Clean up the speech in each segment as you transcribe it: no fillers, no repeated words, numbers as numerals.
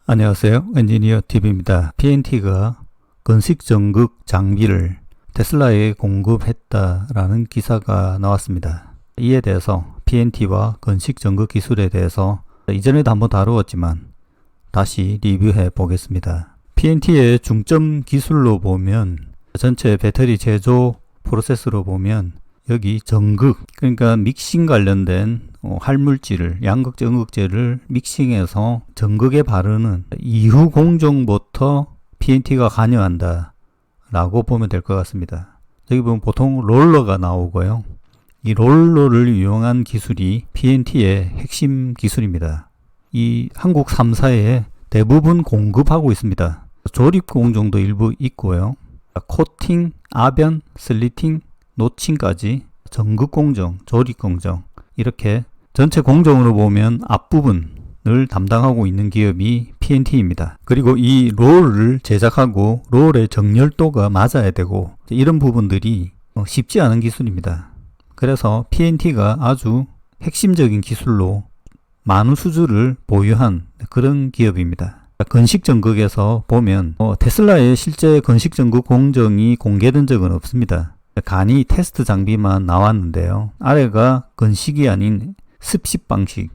안녕하세요. 엔지니어 TV입니다. PNT가 건식 전극 장비를 테슬라에 공급했다라는 기사가 나왔습니다. 이에 대해서 PNT와 건식 전극 기술에 대해서 이전에도 한번 다루었지만 다시 리뷰해 보겠습니다. PNT의 중점 기술로 보면 전체 배터리 제조 프로세스로 보면 여기 전극, 그러니까 믹싱 관련된 할물질을, 양극재, 음극재를 믹싱해서 전극에 바르는 이후 공정부터 PNT가 관여한다 라고 보면 될 것 같습니다. 여기 보면 보통 롤러가 나오고요. 이 롤러를 이용한 기술이 PNT의 핵심 기술입니다. 이 한국 3사에 대부분 공급하고 있습니다. 조립 공정도 일부 있고요. 코팅, 아변, 슬리팅, 노칭까지 전극 공정, 조립 공정, 이렇게 전체 공정으로 보면 앞부분을 담당하고 있는 기업이 PNT입니다. 그리고 이 롤을 제작하고 롤의 정렬도가 맞아야 되고 이런 부분들이 쉽지 않은 기술입니다. 그래서 PNT가 아주 핵심적인 기술로 많은 수주를 보유한 그런 기업입니다. 건식 전극에서 보면 테슬라의 실제 건식 전극 공정이 공개된 적은 없습니다. 간이 테스트 장비만 나왔는데요. 아래가 건식이 아닌 습식 방식의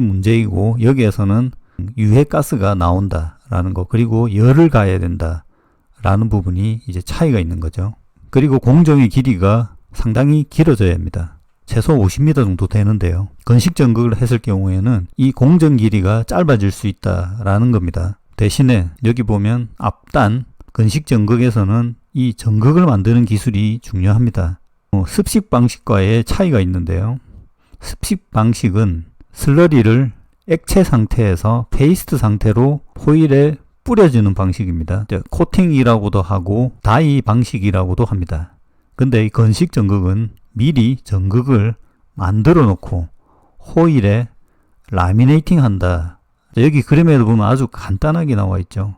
문제이고 여기에서는 유해가스가 나온다라는 거, 그리고 열을 가해야 된다라는 부분이 이제 차이가 있는 거죠. 그리고 공정의 길이가 상당히 길어져야 합니다. 최소 50m 정도 되는데요. 건식 전극을 했을 경우에는 이 공정 길이가 짧아질 수 있다라는 겁니다. 대신에 여기 보면 앞단 건식 전극에서는 이 전극을 만드는 기술이 중요합니다. 습식 방식과의 차이가 있는데요. 습식 방식은 슬러리를 액체 상태에서 페이스트 상태로 호일에 뿌려주는 방식입니다. 코팅이라고도 하고 다이 방식이라고도 합니다. 근데 이 건식 전극은 미리 전극을 만들어 놓고 호일에 라미네이팅 한다. 여기 그림에도 보면 아주 간단하게 나와 있죠.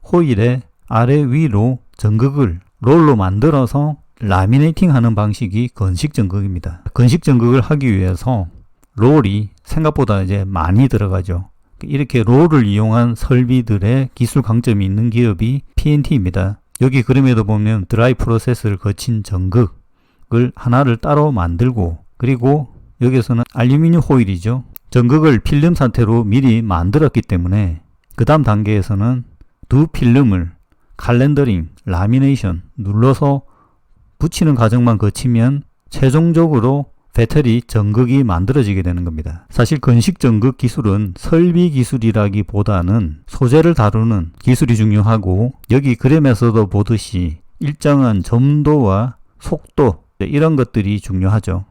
호일에 아래 위로 전극을 롤로 만들어서 라미네이팅 하는 방식이 건식 전극입니다. 건식 전극을 하기 위해서 롤이 생각보다 이제 많이 들어가죠. 이렇게 롤을 이용한 설비들의 기술 강점이 있는 기업이 PNT입니다. 여기 그림에도 보면 드라이 프로세스를 거친 전극을 하나를 따로 만들고, 그리고 여기서는 알루미늄 호일이죠. 전극을 필름 상태로 미리 만들었기 때문에 그 다음 단계에서는 두 필름을 칼렌더링, 라미네이션 눌러서 붙이는 과정만 거치면 최종적으로 배터리 전극이 만들어지게 되는 겁니다. 사실 건식 전극 기술은 설비 기술이라기보다는 소재를 다루는 기술이 중요하고, 여기 그림에서도 보듯이 일정한 점도와 속도, 이런 것들이 중요하죠.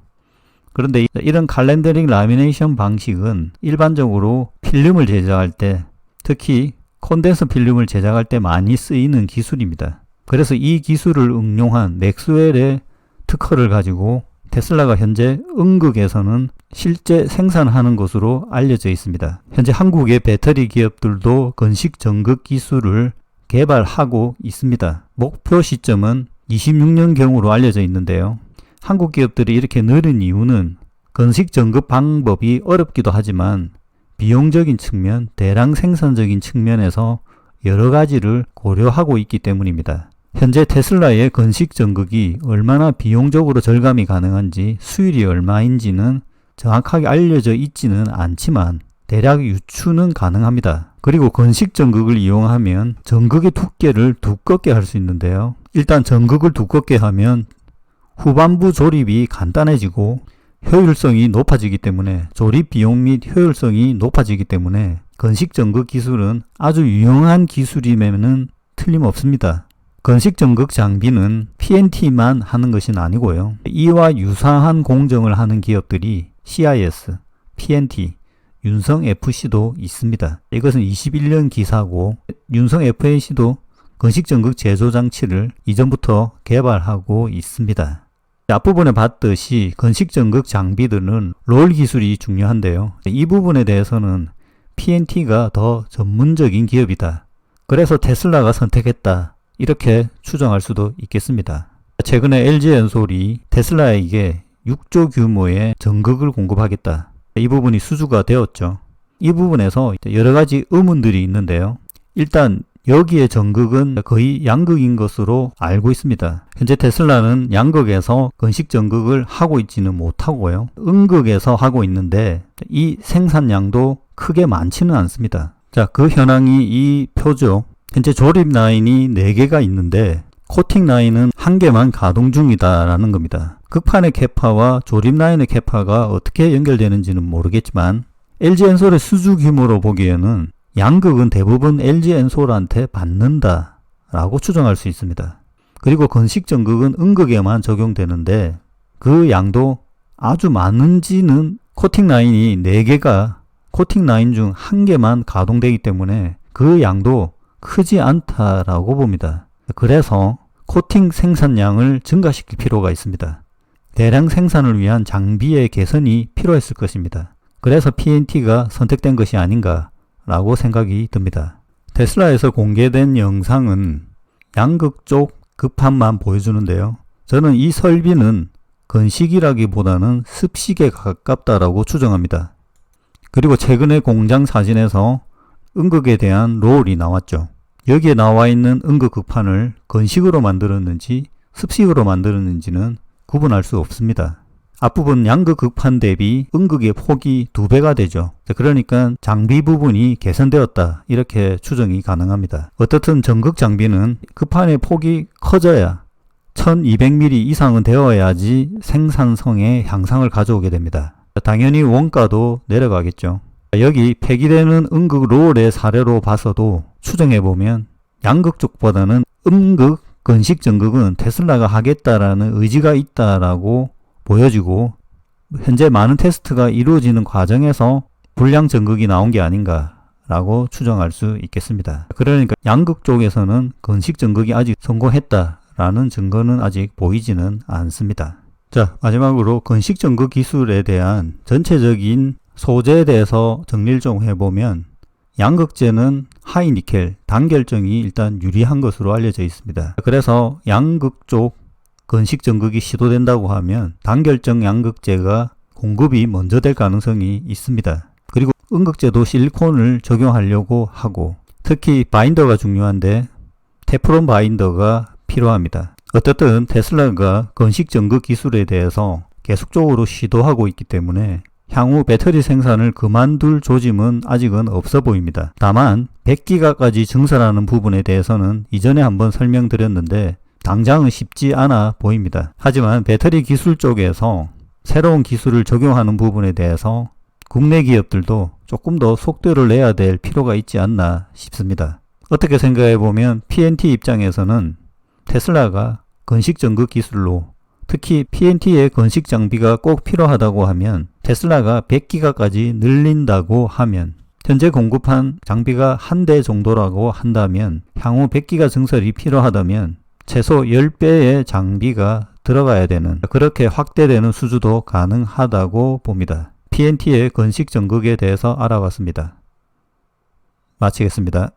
그런데 이런 칼렌더링 라미네이션 방식은 일반적으로 필름을 제작할 때, 특히 콘덴서 필름을 제작할 때 많이 쓰이는 기술입니다. 그래서 이 기술을 응용한 맥스웰의 특허를 가지고 테슬라가 현재 응극에서는 실제 생산하는 것으로 알려져 있습니다. 현재 한국의 배터리 기업들도 건식 전극 기술을 개발하고 있습니다. 목표 시점은 26년경으로 알려져 있는데요. 한국 기업들이 이렇게 느린 이유는 건식 전극 방법이 어렵기도 하지만 비용적인 측면, 대량 생산적인 측면에서 여러 가지를 고려하고 있기 때문입니다. 현재 테슬라의 건식 전극이 얼마나 비용적으로 절감이 가능한지, 수율이 얼마인지는 정확하게 알려져 있지는 않지만 대략 유추는 가능합니다. 그리고 건식 전극을 이용하면 전극의 두께를 두껍게 할 수 있는데요. 일단 전극을 두껍게 하면 후반부 조립이 간단해지고 효율성이 높아지기 때문에, 조립 비용 및 효율성이 높아지기 때문에 건식 전극 기술은 아주 유용한 기술임에는 틀림없습니다. 건식 전극 장비는 PNT만 하는 것은 아니고요. 이와 유사한 공정을 하는 기업들이 CIS, PNT, 윤성 FC도 있습니다. 이것은 21년 기사고, 윤성 FAC도 건식 전극 제조 장치를 이전부터 개발하고 있습니다. 앞부분에 봤듯이 건식 전극 장비들은 롤 기술이 중요한데요. 이 부분에 대해서는 PNT가 더 전문적인 기업이다. 그래서 테슬라가 선택했다. 이렇게 추정할 수도 있겠습니다. 최근에 LG엔솔이 테슬라에게 6조 규모의 전극을 공급하겠다. 이 부분이 수주가 되었죠. 이 부분에서 여러 가지 의문들이 있는데요. 일단 여기에 전극은 거의 양극인 것으로 알고 있습니다. 현재 테슬라는 양극에서 건식 전극을 하고 있지는 못하고요. 음극에서 하고 있는데 이 생산량도 크게 많지는 않습니다. 자, 그 현황이 이 표죠. 현재 조립 라인이 4개가 있는데 코팅 라인은 1개만 가동 중이다라는 겁니다. 극판의 캐파와 조립 라인의 캐파가 어떻게 연결되는지는 모르겠지만 LG엔솔의 수주 규모로 보기에는 양극은 대부분 LG엔솔한테 받는다 라고 추정할 수 있습니다. 그리고 건식 전극은 음극에만 적용되는데 그 양도 아주 많은지는 코팅 라인이 4개가 코팅 라인 중 1개만 가동되기 때문에 그 양도 크지 않다라고 봅니다. 그래서 코팅 생산량을 증가시킬 필요가 있습니다. 대량 생산을 위한 장비의 개선이 필요했을 것입니다. 그래서 PNT가 선택된 것이 아닌가 라고 생각이 듭니다. 테슬라에서 공개된 영상은 양극 쪽 급판만 보여주는데요. 저는 이 설비는 건식이라기보다는 습식에 가깝다라고 추정합니다. 그리고 최근에 공장 사진에서 음극에 대한 롤이 나왔죠. 여기에 나와 있는 음극 극판을 건식으로 만들었는지 습식으로 만들었는지는 구분할 수 없습니다. 앞부분 양극 극판 대비 음극의 폭이 2배가 되죠. 그러니까 장비 부분이 개선되었다 이렇게 추정이 가능합니다. 어떻든 전극 장비는 극판의 폭이 커져야 1200mm 이상은 되어야지 생산성의 향상을 가져오게 됩니다. 당연히 원가도 내려가겠죠. 여기 폐기되는 음극 롤의 사례로 봐서도 추정해보면 양극 쪽보다는 음극 건식 전극은 테슬라가 하겠다라는 의지가 있다라고 보여지고 현재 많은 테스트가 이루어지는 과정에서 불량 전극이 나온 게 아닌가라고 추정할 수 있겠습니다. 그러니까 양극 쪽에서는 건식 전극이 아직 성공했다라는 증거는 아직 보이지는 않습니다. 자, 마지막으로 건식 전극 기술에 대한 전체적인 소재에 대해서 정리를 좀 해보면 양극재는 하이 니켈, 단결정이 일단 유리한 것으로 알려져 있습니다. 그래서 양극 쪽 건식 전극이 시도된다고 하면 단결정 양극재가 공급이 먼저 될 가능성이 있습니다. 그리고 음극재도 실리콘을 적용하려고 하고 특히 바인더가 중요한데 테프론 바인더가 필요합니다. 어쨌든 테슬라가 건식 전극 기술에 대해서 계속적으로 시도하고 있기 때문에 향후 배터리 생산을 그만둘 조짐은 아직은 없어 보입니다. 다만 100기가까지 증설하는 부분에 대해서는 이전에 한번 설명드렸는데 당장은 쉽지 않아 보입니다. 하지만 배터리 기술 쪽에서 새로운 기술을 적용하는 부분에 대해서 국내 기업들도 조금 더 속도를 내야 될 필요가 있지 않나 싶습니다. 어떻게 생각해보면 PNT 입장에서는 테슬라가 건식 전극 기술로 특히 PNT의 건식 장비가 꼭 필요하다고 하면 테슬라가 100기가까지 늘린다고 하면 현재 공급한 장비가 1대 정도라고 한다면 향후 100기가 증설이 필요하다면 최소 10배의 장비가 들어가야 되는 그렇게 확대되는 수주도 가능하다고 봅니다. PNT의 건식 전극에 대해서 알아봤습니다. 마치겠습니다.